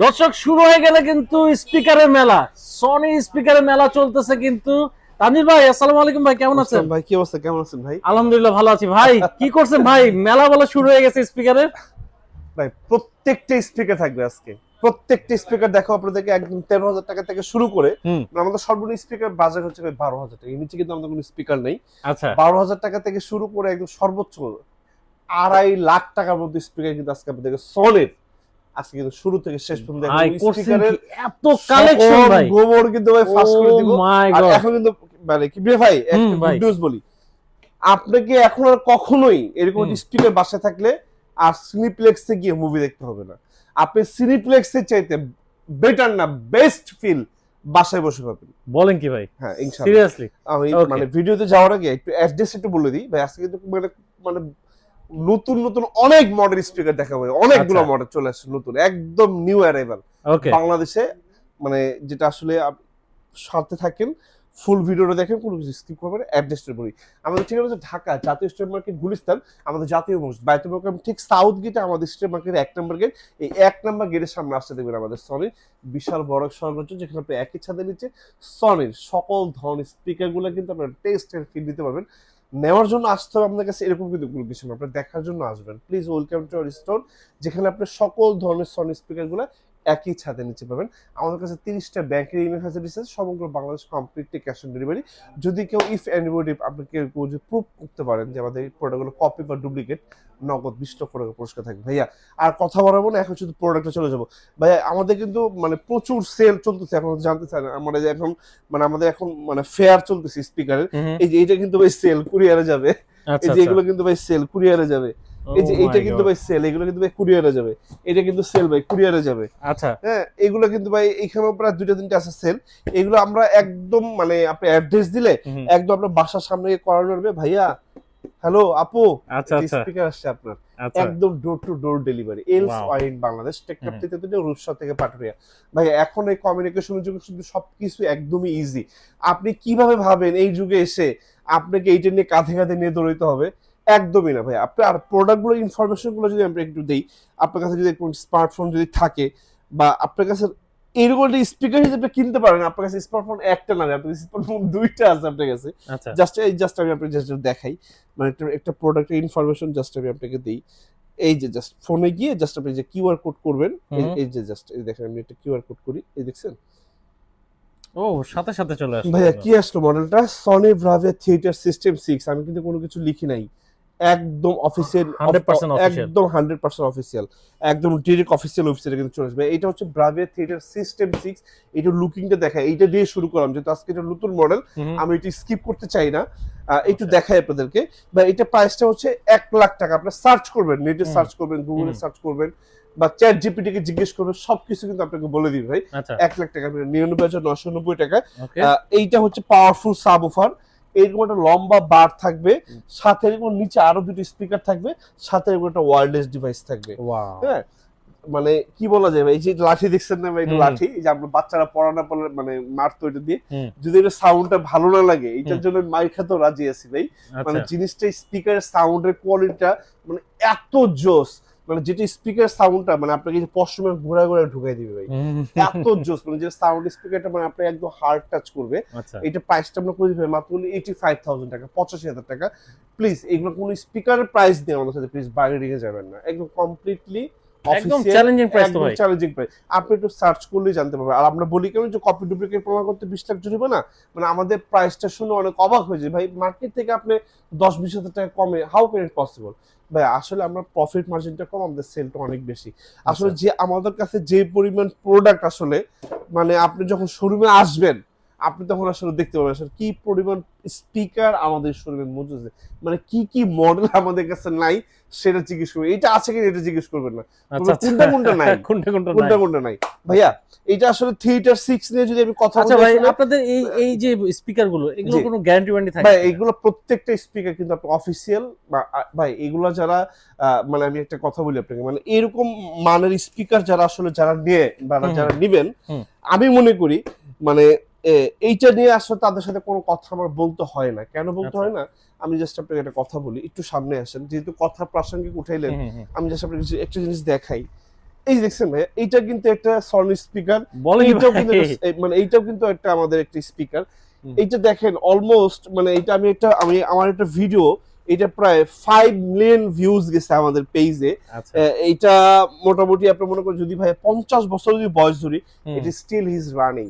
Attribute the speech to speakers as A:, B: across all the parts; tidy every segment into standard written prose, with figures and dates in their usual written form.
A: দর্শক, শুরু হয়ে গেলে কিন্তু স্পিকারের মেলা, সনি স্পিকারের মেলা চলতেছে কিন্তু। তানভীর ভাই, আসসালামু আলাইকুম ভাই, কেমন আছেন?
B: আসসালাম ভাই, কি অবস্থা? কেমন আছেন ভাই?
A: আলহামদুলিল্লাহ ভালো আছি ভাই। কি করছেন ভাই? মেলা বলা শুরু হয়ে গেছে স্পিকারের।
B: ভাই প্রত্যেকটা স্পিকার থাকবে আজকে। প্রত্যেকটা স্পিকার দেখো আপনাদেরকে একদম 13,000 টাকা থেকে শুরু করে
A: হুম।
B: আমাদের সর্বনিম্ন স্পিকার বাজার হচ্ছে ভাই 12,000 টাকা। এর নিচে কিন্তু আমাদের কোনো স্পিকার নেই।
A: আচ্ছা।
B: 12,000 টাকা থেকে শুরু করে একদম সর্বোচ্চ 2.5 লাখ টাকার মধ্যে স্পিকার কিন্তু আজকে আপনাদেরকে সলিড আজকে কিন্তু শুরু থেকে শেষ পর্যন্ত
A: ভাই
B: দেখো
A: করছেন
B: স্পিকারের
A: কি এত কালেকশন ভাই!
B: গোবর কিন্তু ভাই ফাঁস করে
A: ও
B: দিব।
A: মাই
B: আর
A: গড।
B: এখন কিন্তু মানে কি ভাই একটা
A: ভাই।
B: গুড নিউজ বলি, আপনাকে এখন আর কখনোই এরকম স্পিকার বাসায় থাকলে আর সিনিপ্লেক্সে গিয়ে মুভি দেখতে হবে না। আপনি সিনিপ্লেক্সের চাইতে বেটার না বেস্ট ফিল বাসায় বসে পাবেন।
A: বলেন কি ভাই?
B: হ্যাঁ ইনশাআল্লাহ।
A: সিরিয়াসলি?
B: আমি
A: ওকে।
B: মানে ভিডিওতে যাওয়ার আগে একটু অ্যাড্রেস একটু বলে দিই ভাই। আজকে কিন্তু মানে মানে নতুন নতুন অনেক মডেল স্পিকার দেখাবো, অনেকগুলো
A: আচ্ছা।
B: মডেল চলে আসছে নতুন, একদম নিউ অ্যারাইভাল
A: ওকে।
B: বাংলাদেশে। মানে যেটা আসলে সাথে থাকেন, ফুল ভিডিওটা দেখেন, কোনো কিছু স্কিপ করবেন না। অ্যাড্রেসটা বলি, আমাদের ঠিকানা হচ্ছে ঢাকা জাতীয় স্টেট মার্কেট গুলিস্তান, আমাদের জাতীয় মসজিদ বাইতুল মোকাররম ঠিক সাউথ গেটে আমাদের স্টেট মার্কেটের 1 নম্বর গেট। এই 1 নম্বর গেটের সামনে আসতে দেখবেন আমাদের সনির বিশাল বড় সর্বোচ্চ, যেখানে আপনি একই ছাদের নিচে সনির সকল ধরনের স্পিকারগুলো কিন্তু আপনার টেস্ট এন্ড ফিল দিতে পারবেন। নেওয়ার জন্য আসতে হবে আপনার কাছে এরকম কিন্তু কোনো কিছু না, আপনার দেখার জন্য আসবেন। Please welcome to our store, যেখানে আপনি সকল ধরনের সনি স্পিকারগুলো একই ছাদের নিচে পাবেন। আমাদের কাছে 30টা ব্যাংকের ইমেল ফ্যাসিলিটিস আছে, সমগ্র Bangladesh completely cash on delivery. যদি কেউ ইফ এনিবডি আপনাকে যদি প্রুভ করতে পারেন যে আমাদের এই প্রোডাক্টগুলো কপি বা ডুপ্লিকেট, নগদ 20 লক্ষ টাকা পুরস্কার থাকবে ভাইয়া। আর কথা বলাবো না, এখন শুধু প্রোডাক্টে চলে যাবো ভাইয়া। আমাদের কিন্তু মানে প্রচুর সেল চলতেছে, এখন জানতে চান আমরা যে এখন মানে আমাদের এখন মানে ফেয়ার চলতেছে স্পিকারের। এই যে এইটা কিন্তু ভাই সেল কুরিয়ারে যাবে, এই
A: আচ্ছা
B: যে
A: আচ্ছা।
B: এগুলো কিন্তু ভাই সেল কুরিয়ারে যাবে,
A: ও
B: এই যে এইটা
A: মাই
B: কিন্তু
A: গড।
B: ভাই সেল, এগুলো কিন্তু ভাই কুরিয়ারে যাবে, এটা কিন্তু সেল ভাই কুরিয়ারে যাবে।
A: আচ্ছা।
B: হ্যাঁ এগুলো কিন্তু ভাই এখানেও প্রায় 2টা 3টা আছে সেল। এগুলো আমরা একদম মানে আপনি অ্যাড্রেস দিলে
A: হুম।
B: একদম আপনার বাসার সামনে গিয়ে করানো হবে ভাইয়া। হ্যালো আপু,
A: আচ্ছা আচ্ছা।
B: স্পিকার আসছে আপনার,
A: আচ্ছা।
B: একদম door to door delivery. Else
A: wow.
B: ওয়াইন বাংলাদেশ, টেকনাফ
A: হুম।
B: থেকে রূপসা থেকে পাটুরিয়া। ভাই এখন এই কমিউনিকেশনের যুগে কিন্তু সবকিছু একদমই ইজি। আপনি কিভাবে ভাবেন এই যুগে এসে আপনাকে এইটা নিয়ে কাঁধে কাঁধে নিয়ে দৌড়াইতে হবে? একদমই না ভাই। আপনি আর প্রোডাক্টগুলো ইনফরমেশনগুলো যদি আমরা একটু দেই, আপনার কাছে যদি কোন স্মার্টফোন যদি থাকে বা আপনার কাছে এরকম একটা স্পিকার হিসেবে কিনতে পারেন, আপনার কাছে স্মার্টফোন একটা না, আপনার স্মার্টফোন 2টা আছে আপনার কাছে।
A: আচ্ছা।
B: জাস্ট আমি আপনাকে জাস্ট দেখাই, মানে একটা প্রোডাক্টের ইনফরমেশন জাস্ট আমি আপনাকে দিই। এই যে জাস্ট ফোনে গিয়ে জাস্ট আপনি যে কিউআর কোড করবেন, এই
A: হুম।
B: এই যে জাস্ট এই দেখেন আমি একটা কিউআর কোড করি, এই দেখছেন
A: ও, সাথে সাথে চলে আসলো
B: ভাইয়া
A: কিন্তু।
B: কি আসলো মডেলটা? Sony Bravia theatre system 6। আমি কিন্তু কোনো কিছু লিখি নাই, একদম অফিসিয়াল,
A: 100% অফিসিয়াল।
B: একদম 100% অফিসিয়াল, একদম ডিরেক্ট অফিসিয়াল ওয়েবসাইটে কিন্তু চলে আসবে। এটা হচ্ছে ব্রাভিয়া থিয়েটার সিস্টেম 6। এটা লুকিংটা দেখায়, এইটা দিয়ে শুরু করলাম যেহেতু আজকে এটা নতুন মডেল,
A: হুম।
B: আমি এটা স্কিপ করতে চাই না। একটু
A: আচ্ছা।
B: দেখাই আপনাদেরকে। বা এটা প্রাইসটা হচ্ছে 1 লাখ টাকা। আপনারা সার্চ করবেন, নেটে
A: হুম।
B: সার্চ করবেন, গুগলে
A: হুম।
B: সার্চ করবেন বা চ্যাট জিপিটি কে জিজ্ঞেস করবেন, সবকিছু কিন্তু আপনাকে বলে দিবে ভাই।
A: আচ্ছা।
B: 1 লাখ টাকা, 99,990 টাকা।
A: ওকে।
B: এইটা হচ্ছে পাওয়ারফুল সাব ওফার, এরকম একটা লম্বা বার থাকবে, সাথে এরকম নিচে আরো 2টি স্পিকার থাকবে, সাথে এরকম একটা ওয়্যারলেস ডিভাইস থাকবে।
A: ওয়াও।
B: হ্যাঁ মানে কি বলা যায় ভাই, এই যে লাঠি দেখছেন না ভাই, এটা
A: হুম।
B: লাঠি, এই যে আমরা বাচ্চারা পড়ানো পড়লে মানে মারতো এটা দিয়ে।
A: হুম।
B: যদি এটা সাউন্ডটা ভালো না লাগে, এটার
A: হুম।
B: জন্য মাইর খেতেও রাজি আছি ভাই। মানে
A: আচ্ছা।
B: জিনিসটা স্পিকারের সাউন্ডের কোয়ালিটিটা মানে এত জোস, মানে যেটা স্পিকার সাউন্ডটা মানে আপনাকে যে পশ্চিমে ঘোরা ঘোরা ঢুকাই দিবে ভাই,
A: হুম।
B: এত জোস, মানে যে সাউন্ড স্পিকারটা মানে আপনার একদম হার্ড টাচ করবে।
A: আচ্ছা।
B: এটা প্রাইসটা আমরা করে দিতে মাত্র 85,000 টাকা, 85,000 টাকা। প্লিজ এগুলো কোনো স্পিকারের প্রাইস দিয়ে আমাদের সাথে প্লিজ বাইরে রেখে যাবেন না, একদম কমপ্লিটলি
A: একদম
B: অফিসিয়াল,
A: চ্যালেঞ্জিং প্রাইস তো
B: একদম
A: ভাই।
B: Challenging price. আপনি একটু সার্চ করলেই জানতে পারবেন। আর আমরা বলি কেন যে কপি ডুপ্লিকেট প্রমাণ করতে 20 লাখ জরিমানা, মানে আমাদের প্রাইসটা শুনে অনেক অবাক হয়ে যায় ভাই, মার্কেট থেকে আপনি 10-20 হাজার টাকা কমে, হাউ ক্যান ইট পসিবল? ভাই আসলে আমরা প্রফিট মার্জিনটা কম, আমাদের সেলটা অনেক বেশি। আসলে
A: আচ্ছা।
B: যে আমাদের কাছে যে পরিমাণ প্রোডাক্ট আসলে, মানে আপনি যখন শোরুমে আসবেন আপনি তখন আসলে দেখতে পাবেন আসলে কি পরিমাণ স্পিকার আমাদের শোরুমে মজুদ আছে, মানে কি কি মডেল আমাদের কাছে নাই সেটা জিজ্ঞেস করবেন, এটা আছে কিনা এটা জিজ্ঞেস করবেন না,
A: আচ্ছা
B: তবে
A: আচ্ছা।
B: কোনটা কোনটা নাই,
A: কোনটা কোনটা নাই।
B: কোনটা কোনটা নাই ভাইয়া। এটা আসলে থিয়েটার 6 নিয়ে যদি আমি কথা
A: আচ্ছা
B: বলি
A: ভাই,
B: আসলে,
A: আপনাদের এই এই যে স্পিকার গুলো, এগুলো
B: জি
A: কোনো গ্যারান্টি ওয়ারেন্টি থাকে
B: ভাই,
A: কিনা?
B: এগুলো প্রত্যেকটা স্পিকার কিন্তু আপনার অফিসিয়াল। ভাই এগুলো যারা মানে আমি একটা কথা বলি আপনাকে, মানে এরকম মানের স্পিকার যারা আসলে যারা নিয়ে বা
A: হুম।
B: যারা নিবেন,
A: হুম।
B: আমি মনে করি মানে এইটা নিয়ে আসলে তাদের সাথে কোনো কথা আমার বলতে হয় না। কেন বলতে
A: আচ্ছা।
B: হয় না? আমি জাস্ট আপনাকে একটা কথা বলি, একটু সামনে আসেন, যেহেতু কথা প্রাসঙ্গিক উঠাইলেন,
A: হুম হুম হুম।
B: আমি জাস্ট আপনাকে একটা জিনিস দেখাই। এই দেখছেন ভাই, এইটা কিন্তু একটা সনি স্পিকার,
A: বলে কি
B: এইটাও
A: ভাই?
B: কিন্তু মানে এইটাও কিন্তু একটা আমাদের একটা স্পিকার।
A: হুম।
B: এইটা দেখেন অলমোস্ট মানে এটা আমি আমার একটা ভিডিও, এটা প্রায় 5 মিলিয়ন ভিউজ গেছে আমাদের পেজে।
A: আচ্ছা।
B: এইটা মোটামুটি আপনি মনে করেন যদি ভাই 50 বছর যদি বয়স ধরি,
A: হুম।
B: এটা স্টিল হি ইজ রানিং।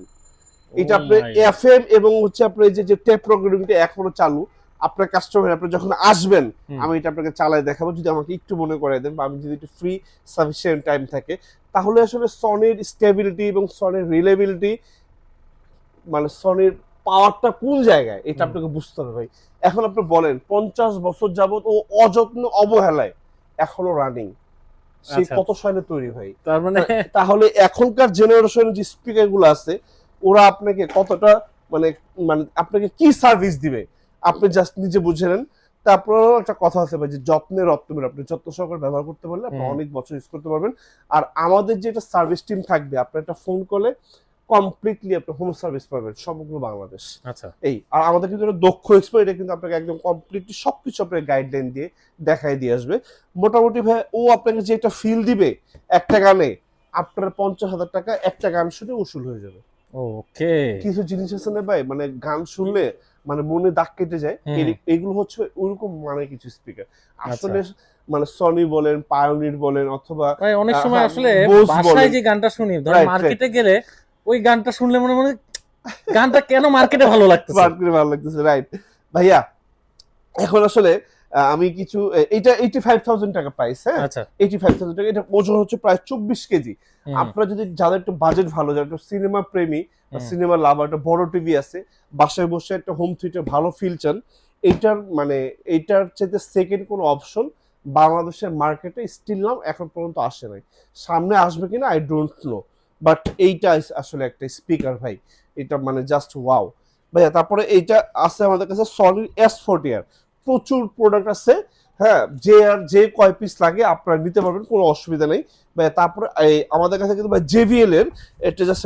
A: ও
B: এটা আপনার
A: মাই গড।
B: এফএম এবং হচ্ছে আপনার এই যে টেপ প্রোগ্রামিংটা এখনো চালু। আপনার কাস্টমার আপনি যখন আসবেন,
A: হুম।
B: আমি এটা আপনাকে চালায় দেখাবো যদি আমাকে একটু মনে করাই দেন, বা আমি যদি একটু ফ্রি সাফিসিয়েন্ট টাইম থাকে, তাহলে আসলে সনির স্টেবিলিটি এবং সনির রিলেবিলিটি, মানে সনির পাওয়ারটা কোন জায়গায় এটা
A: হুম।
B: আপনাকে বুঝতে হবে ভাই। এখন আপনি বলেন 50 বছর যাবত ও অযত্ন অবহেলায় এখনো রানিং, সে
A: আচ্ছা।
B: কত সালে তৈরি ভাই।
A: তার মানে
B: তাহলে এখনকার জেনারেশন যে স্পিকার গুলো আছে, ওরা আপনাকে কতটা মানে মানে আপনাকে কি সার্ভিস দিবে আপনি জাস্ট নিজে বুঝে নেন। তারপরেও একটা কথা আছে ভাই, যে যত্নের রত্নমের, আপনি যত্ন সহকারে ব্যবহার করতে পারলে আপনি
A: হুম।
B: অনেক বছর ইউজ করতে পারবেন। আর আমাদের যে একটা সার্ভিস টিম থাকবে, আপনি একটা ফোন করলে কমপ্লিটলি আপনি হোম সার্ভিস পাবেন সমগ্র বাংলাদেশ।
A: আচ্ছা।
B: এই আর আমাদের কিন্তু একটা দক্ষ এক্সপার্ট, এটা কিন্তু আপনাকে একদম কমপ্লিটলি সবকিছু আপনাকে গাইডলাইন দিয়ে দেখাই দিয়ে আসবে। মোটামুটি ভাই ও আপনাকে যে একটা ফিল দিবে একটা গানে, আপনার 50,000 টাকা একটা গান শুনে উসুল হয়ে যাবে।
A: ওকে।
B: কিছু জিনিস আছে না ভাই, মানে গান শুনলে মানে মনে দাগ কেটে যায়,
A: হুম।
B: এগুলো হচ্ছে ওইরকম মানে কিছু স্পিকার
A: আচ্ছা।
B: আসলে। মানে সনি বলেন, পায়োনির বলেন, অথবা
A: ভাই অনেক সময় আসলে
B: বোস
A: বাসায়
B: বলেন,
A: যে গানটা শুনি, ধর
B: রাইট রাইট,
A: মার্কেটে গেলে ওই গানটা শুনলে মনে মনে গানটা কেন মার্কেটে ভালো লাগতেছে।
B: মার্কেটে ভালো লাগতেছে, রাইট ভাইয়া। এখন আসলে আমি কিছু এটা 85,000 টাকা প্রাইস, হ্যাঁ
A: আচ্ছা।
B: 85,000 টাকা। এটা ওজন হচ্ছে প্রায় 24 কেজি।
A: হুম।
B: আপনারা যদি যাদের একটু বাজেট ভালো, যারা একটু সিনেমা প্রেমী বা
A: হুম।
B: সিনেমা লাভার, একটা বড় টিভি আছে, বাসায় বসে একটা হোম থিয়েটার ভালো ফিল চান, এইটার মানে এইটার চাইতে সেকেন্ড কোনো অপশন বাংলাদেশের মার্কেটে স্টিল নাম এখন পর্যন্ত আসে নাই। সামনে আসবে কিনা আই ডোন্ট নো, বাট এইটা আসলে একটা স্পিকার ভাই, এটা মানে জাস্ট ওয়াও ভাইয়া। তারপরে এইটা আছে আমাদের কাছে সনির S40R, প্রচুর প্রোডাক্ট আছে, হ্যাঁ, যে কয় পিস লাগে আপনারা নিতে পারবেন, কোনো অসুবিধা নেই ভাই। তারপরে আমাদের কাছে কিন্তু ভাই JBL এর এটা জাস্ট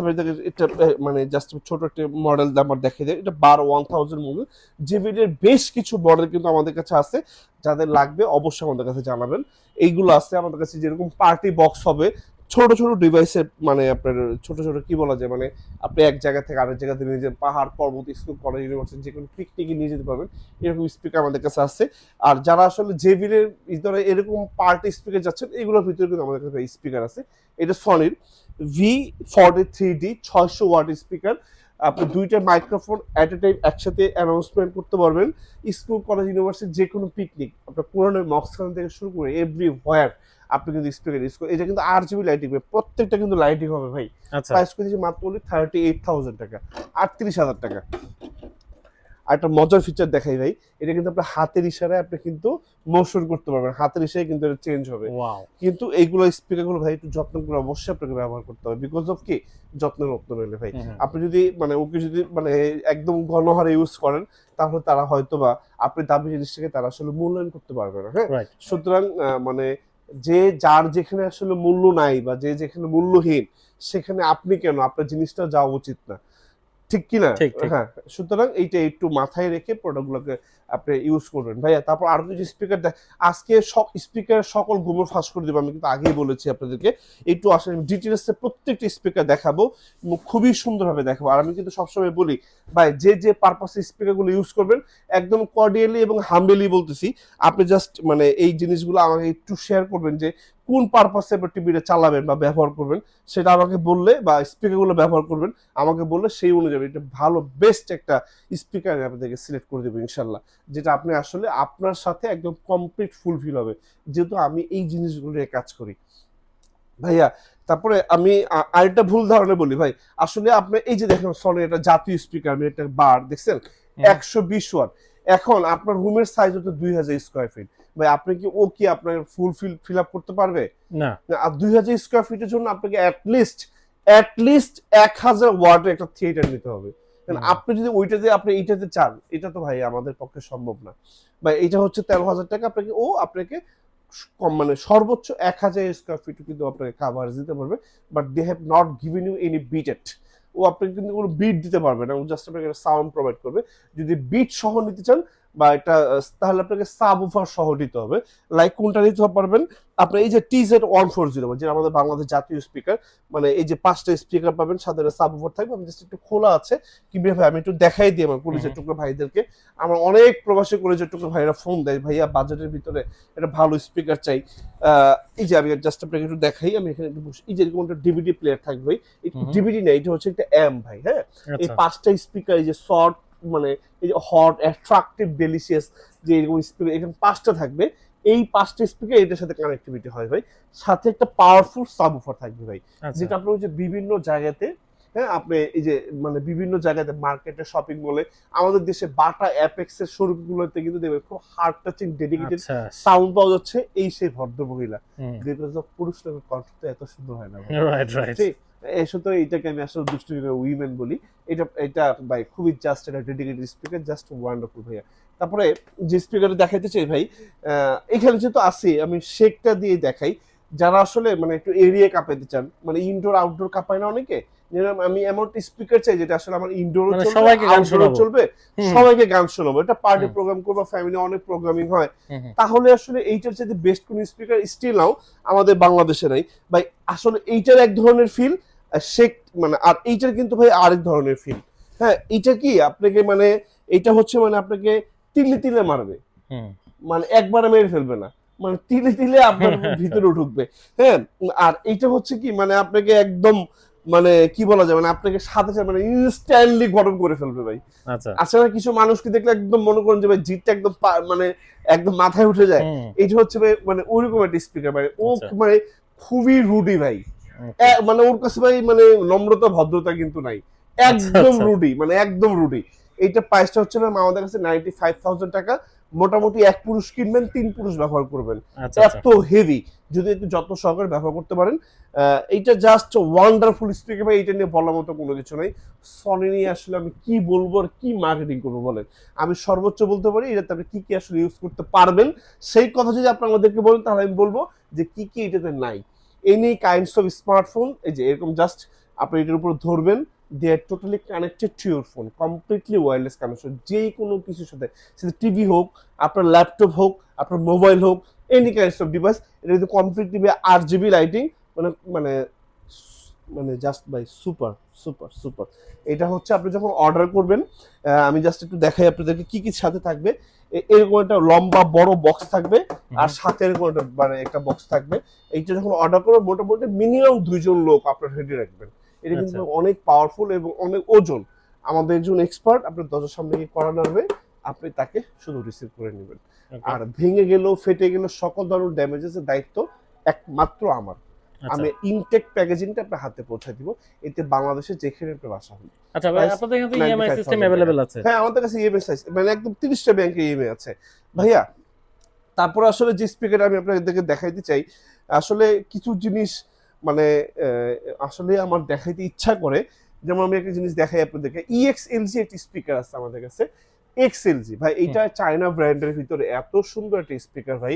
B: এটা মানে জাস্ট ছোট একটা মডেল আমার দেখিয়ে দেয়, এটা 1000 মডেল। JBL এর বেশ কিছু মডেল কিন্তু আমাদের কাছে আছে, যাদের লাগবে অবশ্যই আমাদের কাছে জানাবেন। এইগুলো আছে আমাদের কাছে, যেরকম পার্টি বক্স হবে, ছোট ছোট ডিভাইসের, মানে আপনার ছোট ছোট কি বলা যায়, মানে আপনি এক জায়গা থেকে আরেক জায়গাতে নিয়ে যেতে, পাহাড় পর্বত, স্কুল কলেজ ইউনিভার্সিটি, যে কোনো পিকনিকে নিয়ে যেতে পারবেন, এরকম স্পিকার আমাদের কাছে আছে। আর যারা আসলে JBL এর ভিতরে এরকম পার্টি স্পিকার যাচ্ছেন, এগুলোর ভিতরে কিন্তু আমাদের কাছে স্পিকার আছে। এটা সনির V43D 600 ওয়াট স্পিকার। আপনি দুইটা মাইক্রোফোন এট এ টাইম একসাথে অ্যানাউন্সমেন্ট করতে পারবেন। স্কুল কলেজ ইউনিভার্সিটি যে কোনো পিকনিক, আপনার পুরনো মক্সখান থেকে শুরু করে এভরিওয়্যার আপনি কিন্তু স্পিকার ইউজ করেন। এটা কিন্তু RGB লাইটিং, প্রত্যেকটা কিন্তু লাইটিং হবে ভাই।
A: আচ্ছা।
B: প্রাইস করে দিয়েছি মাত্র 38,000 টাকা, 38,000 টাকা। আর একটা মজার ফিচার দেখাই ভাই, এটা কিন্তু আপনার হাতের ইশারায় আপনি কিন্তু মোশন করতে পারবেন, হাতের ইশারায় কিন্তু এটা চেঞ্জ হবে।
A: ওয়াও।
B: কিন্তু এইগুলো স্পিকারগুলো ভাই একটু যত্ন করে অবশ্যই আপনাকে ব্যবহার করতে হবে, বিকজ অফ কি, যত্নের রত্ন রইলে ভাই।
A: হুম।
B: আপনি যদি মানে ওকে যদি মানে একদম ঘনহারে ইউজ করেন, তাহলে তারা হয়তো বা আপনি দামি জিনিসটাকে তারা আসলে মূল্যায়ন করতে পারবে না, হ্যাঁ।
A: রাইট।
B: সুতরাং মানে যে যার যেখানে আসলে মূল্য নাই, বা যে যেখানে মূল্যহীন, সেখানে আপনি কেন, আপনার জিনিসটা যাওয়া উচিত না, ঠিক কি না?
A: ঠিক ঠিক।
B: হ্যাঁ, সুতরাং এইটা একটু মাথায় রেখে প্রোডাক্টগুলোকে আপনি ইউজ করবেন ভাইয়া। তারপর আরো কিছু স্পিকার আজকে স্পিকার সকল গুমর ফাঁস করে দেবো, আমি কিন্তু আগেই বলেছি আপনাদেরকে। একটু আসলে ডিটেলসে প্রত্যেকটা স্পিকার দেখাবো এবং খুবই সুন্দরভাবে দেখাবো। আর আমি কিন্তু সবসময় বলি ভাই, যে পারপাসে স্পিকারগুলো ইউজ করবেন, একদম কর্ডিয়ালি এবং হাম্বেলি বলতেছি, আপনি জাস্ট মানে এই জিনিসগুলো আমাকে একটু শেয়ার করবেন, যে কোন পারপাসে টিভিটা চালাবেন বা ব্যবহার করবেন, সেটা আমাকে বললে, বা স্পিকারগুলো ব্যবহার করবেন আমাকে বললে, সেই অনুযায়ী এটা ভালো বেস্ট একটা স্পিকার আপনাদেরকে সিলেক্ট করে দেবো ইনশাল্লাহ, যেটা আপনি আসলে আপনার সাথে একদম কমপ্লিট ফুলফিল হবে, যেহেতু আমি এই জিনিসগুলো নিয়ে কাজ করি ভাইয়া। তারপরে আমি আরেকটা ভুল ধারণা বলি ভাই, আসলে আপনি এই যে দেখেন সনি একটা জাতীয় স্পিকার, আমি একটা বার দেখছেন 120 ওয়াট। এখন আপনার রুমের সাইজ হচ্ছে 2000 স্কোয়ার ফিট ভাই, আপনি কি কি আপনার ফুল ফিল আপ করতে পারবে
A: না।
B: আর 2000 স্কোয়ার ফিটের জন্য আপনাকে অ্যাটলিস্ট 1000 ওয়াটের একটা থিয়েটার নিতে হবে। আপনি যদি ওইটাতে আপনি এইটাতে চান, এটা তো ভাই আমাদের পক্ষে সম্ভব না ভাই। এটা হচ্ছে 13,000 টাকা, আপনাকে কম মানে সর্বোচ্চ 1000 স্কোয়ার ফিট কিন্তু আপনাকে কাভারেজ দিতে পারবে, but they have not given you any beat. ও আপনাকে কিন্তু কোনো বিট দিতে পারবে না, ও জাস্ট আপনাকে সাউন্ড প্রোভাইড করবে। যদি বিট সহ নিতে চান, বা এটা তাহলে আপনাকে সাব উফার সহ নিতে হবে। লাইক কোনটা নিতে পারবেন আপনি, এই যে TZ140 যেটা আমাদের বাংলাদেশ জাতীয় স্পিকার, মানে এই যে 5টা স্পিকার পাবেন, সাথে সাব উফার থাকবে। আমি জাস্ট একটু খোলা আছে কিভাবে আমি একটু দেখাই দিই আমার কলেজের টুকরো ভাইদেরকে। আমার অনেক প্রবাসী কলেজের টুকরো ভাইরা ফোন দেয়, ভাইয়া বাজেটের ভিতরে একটা ভালো স্পিকার চাই। এই যে আমি জাস্ট আপনাকে একটু দেখাই, আমি এখানে একটু এই যে এরকম একটা ডিভিডি প্লেয়ার থাকবে, ডিভিডি না, এটা হচ্ছে একটা ভাই, হ্যাঁ। এই 5টা স্পিকার, এই যে শর্ট, মানে এই যে হট, অ্যাট্রাকটিভ, ডেলিশিয়াস, যে এরকম স্পিকার এখানে 5টা থাকবে। এই 5টা স্পিকার এটার সাথে কানেক্টিভিটি হয় ভাই, সাথে একটা পাওয়ারফুল সাবউফার থাকবে ভাই, যেটা আপনার যে বিভিন্ন জায়গাতে, হ্যাঁ, আপনি এই যে মানে বিভিন্ন জায়গাতে মার্কেটে, শপিং মলে, আমাদের দেশে বাটা অ্যাপেক্স এর শোরুম গুলোতে কিন্তু দেখবেন খুব হার্ড টাচিং ডেডিকেটেড সাউন্ড পাওয়া যাচ্ছে। এই সেই ভদ্র মহিলা, বিকজ অফ পুরুষ লোকের কণ্ঠ তো এত সুন্দর হয় না,
A: রাইট রাইট।
B: সুতরাং এইটাকে আমি আসলে দুষ্টুমি করে উইমেন বলি। এটা ভাই খুবই জাস্ট একটা ডেডিকেটেড স্পিকার, জাস্ট ওয়ান্ডারফুল ভাইয়া। তারপরে যে স্পিকারটা দেখাইতে চাই ভাই, এখানে যেহেতু আছে আমি শেকটা দিয়ে দেখাই, যারা আসলে মানে একটু এরিয়া কাঁপাইতে চান, মানে ইনডোর আউটডোর কাঁপায় না অনেকে, যেরকম আমি এমন একটা স্পিকার চাই যেটা আসলে আমার ইনডোরও চলবে, আউটডোরও চলবে, সবাইকে গান শোনাবো, এটা পার্টি প্রোগ্রাম করবো, ফ্যামিলি অনেক প্রোগ্রামিং হয়, তাহলে আসলে এইটার চাইতে বেস্ট কোন স্পিকার স্টিল নাও আমাদের বাংলাদেশে নাই ভাই। আসলে এইটার এক ধরনের ফিল, শেক মানে, আর এইটার কিন্তু ভাই আরেক ধরনের ফিল। হ্যাঁ, এইটা কি আপনাকে মানে, এটা হচ্ছে মানে আপনাকে তিলে তিলে মারবে, মানে একবারে মেরে ফেলবে না, মানে তিলে তিলে আপনার ভিতরে ঢুকবে। হ্যাঁ, আর এইটা হচ্ছে কি মানে আপনাকে একদম মানে কি বলা যায়, মানে আপনাকে সাথে সাথে মানে ইনস্ট্যান্টলি গরম করে ফেলবে ভাই। আচ্ছা, কিছু মানুষকে দেখলে একদম মনে করেন যে ভাই জিটটা একদম মানে একদম মাথায় উঠে যায়, এইটা হচ্ছে ভাই মানে ওইরকম একটা স্পিকার ভাই। ও মানে খুবই রুডি ভাই, মানে ওর কাছে ভাই মানে নম্রতা ভদ্রতা কিন্তু নাই, একদম রুডি, মানে একদম রুডি। এইটা প্রাইসটা হচ্ছে ভাই আমাদের কাছে 95,000 টাকা। মোটামুটি 1 পুরুষ কিনবেন, 3 পুরুষ ব্যবহার করবেন, এত হেভি, যদি একটু যত্ন সহকারে ব্যবহার করতে পারেন। এইটা জাস্ট ওয়ান্ডারফুল স্পিকার ভাই, এটা নিয়ে বলার মতো কোনো কিছু নাই। সনি নিয়ে আসলে আমি কি বলবো আর কি মার্কেটিং করবো বলেন, আমি সর্বোচ্চ বলতে পারি এটাতে আপনি কি কি আসলে ইউজ করতে পারবেন, সেই কথা যদি আপনি আমাদেরকে বলেন তাহলে আমি বলবো যে কি কি এটাতে নাই। এনি কাইন্ডস অফ স্মার্টফোন, এই যে এরকম জাস্ট আপনি এটার উপর ধরবেন, they are totally connected to your phone, completely wireless connection, যে কোনো কিছুর সাথে, সেটা টিভি হোক, আপনার ল্যাপটপ হোক, আপনার মোবাইল হোক, এনি কাইন্ডস অফ ডিভাইস, এটা কিন্তু কমপ্লিটলি 8GB লাইটিং, মানে মানে মানে just by super super super. এটা হচ্ছে আপনি যখন অর্ডার করবেন, আমি জাস্ট একটু দেখাই আপনাদেরকে কি কি সাথে থাকবে। এরকম একটা লম্বা বড় বক্স থাকবে, আর সাথে এরকম একটা মানে একটা বক্স থাকবে। এইটা যখন অর্ডার করবেন মোটামুটি মিনিমাম 2জন লোক আপনার রেডি রাখবেন। এটা কিন্তু অনেক পাওয়ারফুল এবং অনেক ওজন। আমাদের একজন এক্সপার্ট আপনার দরজার সামনে গিয়ে করা নাড়বে, আপনি তাকে শুধু রিসিভ করে নেবেন। আর ভেঙে গেল, ফেটে গেল, সকল ধরনের ড্যামেজের দায়িত্ব একমাত্র আমার। আমি ইনটেক প্যাকেজিংটা আপনার হাতে পৌঁছে দিব, এতে বাংলাদেশে যেখানে আপনি বাসা হন।
A: আচ্ছা ভাই, আপনাদের এখানে ইএমআই সিস্টেম अवेलेबल আছে?
B: হ্যাঁ, আমাদের কাছে ইএমআই মানে একদম 30টা ব্যাংকে ইএমআই আছে ভাইয়া। তারপর আসলে যে স্পিকার আমি আপনাদেরকে দেখাইতে চাই, আসলে কিছু জিনিস মানে আসলে আমার দেখাইতে ইচ্ছা করে। যেমন আমি একটা জিনিস দেখাই আপনাদেরকে, EXLG একটি স্পিকার আছে আমাদের কাছে, XLG ভাই, এটা চায়না ব্র্যান্ডের ভিতরে এত সুন্দর একটা স্পিকার ভাই,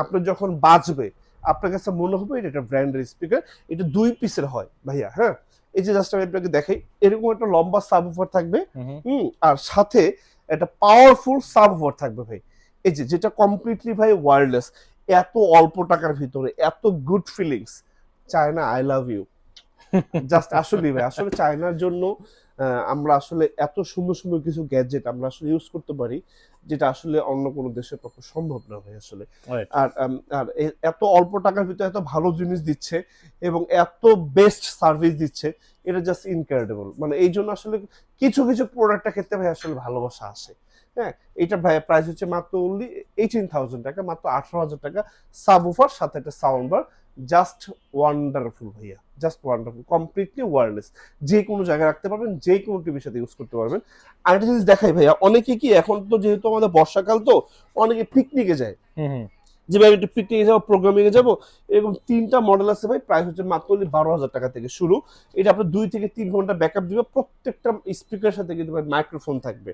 B: আপনার যখন বাজবে আপনার কাছে মনে হবে এটা একটা ব্র্যান্ডের স্পিকার। এটা 2 পিসের হয় ভাইয়া। হ্যাঁ, এই যে জাস্ট আমি আপনাকে দেখাই, এরকম একটা লম্বা সাবউফার থাকবে, আর সাথে একটা পাওয়ারফুল সাবউফার থাকবে ভাই, এই যে যেটা কমপ্লিটলি ভাই ওয়্যারলেস। এত অল্প টাকার ভিতরে এত good feelings, China I love you. Just আসলে ভাই, আসলে চায়নার জন্য আমরা আসলে এত সুন্দর সুন্দর কিছু গ্যাজেট আমরা আসলে ইউজ করতে পারি, যেটা আসলে অন্য কোনো দেশের পক্ষে সম্ভব না ভাই আসলে। আর আর এত অল্প টাকার ভিতরে এত ভালো জিনিস দিচ্ছে এবং এত বেস্ট সার্ভিস দিচ্ছে, এটা জাস্ট ইনক্রেডিবল। মানে এই জন্য আসলে কিছু কিছু প্রোডাক্টের ক্ষেত্রে ভাই আসলে ভালোবাসা আসে। হ্যাঁ, এটা ভাই প্রাইস হচ্ছে মাত্র অনলি 18,000 টাকা, মাত্র 18,000 টাকা। সাবউফার সাথে একটা সাউন্ড বার, জাস্ট ওয়ান্ডারফুল ভাইয়া, জাস্ট ওয়ান্ডারফুল, কমপ্লিটলি ওয়্যারলেস, যে কোনো জায়গায় রাখতে পারবেন, যে কোনো টিভির সাথে ইউজ করতে পারবেন। আরেকটা জিনিস দেখাই ভাইয়া, অনেকে কি এখন তো যেহেতু আমাদের বর্ষাকাল, তো অনেকে পিকনিকে যায়, যে ভাই একটু পিকনিকে যাবো, প্রোগ্রামিং এ যাবো, এরকম 3টা মডেল আছে ভাই, প্রাইস হচ্ছে মাত্র 12,000 টাকা থেকে শুরু। এটা আপনার 2 থেকে 3 ঘন্টা ব্যাকআপ দিবে, প্রত্যেকটা স্পিকারের সাথে কিন্তু ভাই মাইক্রোফোন থাকবে।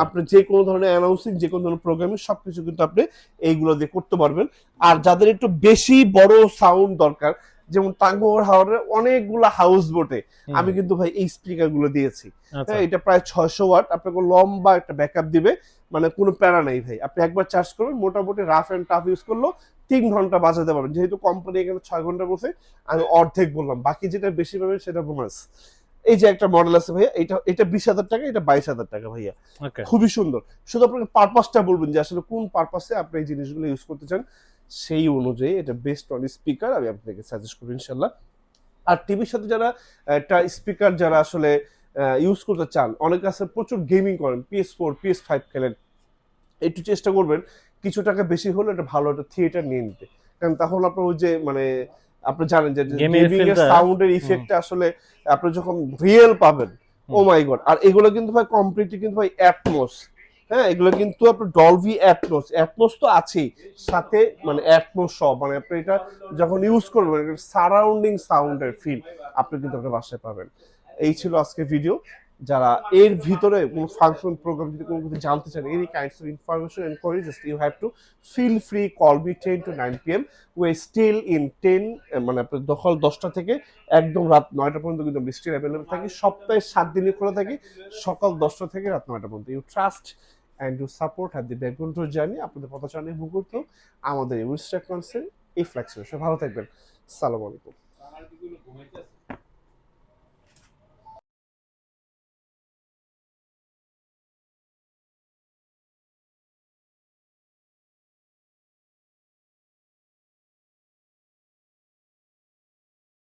B: আপনি যে কোনো ধরনের অ্যানাউন্সিং, যে কোনো ধরনের প্রোগ্রামিং সবকিছু কিন্তু আপনি এইগুলো দিয়ে করতে পারবেন। আর যাদের একটু বেশি বড় সাউন্ড দরকার, যেমন টাঙ্গু হাওয়ারের অনেকগুলো হাউস বোটে
A: হুম।
B: আমি কিন্তু ভাই এই স্পিকার গুলো দিয়েছি।
A: আচ্ছা।
B: হ্যাঁ, এটা প্রায় 600 ওয়াট, আপনাকে লম্বা একটা ব্যাকআপ দিবে, মানে কোনো প্যারা নেই ভাই। আপনি একবার চার্জ করবেন, মোটামুটি রাফ এন্ড টাফ ইউজ করলো 3 ঘন্টা বাজাতে পারবেন। যেহেতু কোম্পানি এখানে 6 ঘন্টা বলছে, আমি অর্ধেক বললাম, বাকি যেটা বেশি পাবেন সেটা বোনাস। এই যে একটা মডেল আছে ভাইয়া, এটা 20,000 টাকা, এটা 22,000 টাকা ভাইয়া।
A: ওকে।
B: খুবই সুন্দর। শুধু আপনাকে পারপাসটা বলবেন যে আসলে কোন পারপাসে আপনি এই জিনিসগুলো ইউজ করতে চান, সেই অনুযায়ী এটা বেস্ট অন স্পিকার আমি আপনাকে সাজেস্ট করবো ইনশাল্লাহ। আর টিভির সাথে যারা একটা স্পিকার যারা আসলে ইউজ করতে চান, অনেকে আছে প্রচুর গেমিং করেন, PS4 PS5 খেলেন, একটু চেষ্টা করবেন কিছু টাকা বেশি হলে একটা ভালো একটা থিয়েটার নিয়ে নিতে। কারণ তখন আপনার ওই যে মানে আপনি জানেন যে
A: গেমের
B: গেমিং এর
A: ফিলটা।
B: সাউন্ডের ইফেক্টটা আসলে আপনি যখন রিয়েল পাবেন, ও
A: হুম।
B: মাই গড। আর এগুলো কিন্তু ভাই কমপ্লিটলি কিন্তু ভাই অ্যাটমস, হ্যাঁ, এগুলো কিন্তু আপনার ডলবি অ্যাটমস, অ্যাটমস তো আছেই, সাথে মানে অ্যাটমস সব, মানে আপনি এটা যখন ইউজ করবেন সারাউন্ডিং সাউন্ডের ফিল আপনি কিন্তু আপনার বাসায় পাবেন। এই ছিল আজকে ভিডিও। যারা এর ভিতরে কোনো ফাংশন প্রোগ্রাম যদি কোনো কিছু জানতে চান, any kinds of information and query, just you have to feel free call me 10 to 9 PM। We still in 10, মানে আপনার দখল 10টা থেকে একদম রাত 9টা পর্যন্ত কিন্তু আমরা স্টিল অ্যাভেলেবল থাকি। সপ্তাহে 7 দিনই খোলা থাকি, সকাল 10টা থেকে রাত 9টা পর্যন্ত। You trust and you support have the background to journey. আপনাদের পথচারণায় মুহূর্ত আমাদের এই উইস্টার কনসেন্ট এই ফ্লেক্সিবল। ভালো থাকবেন। সালাম আলাইকুম।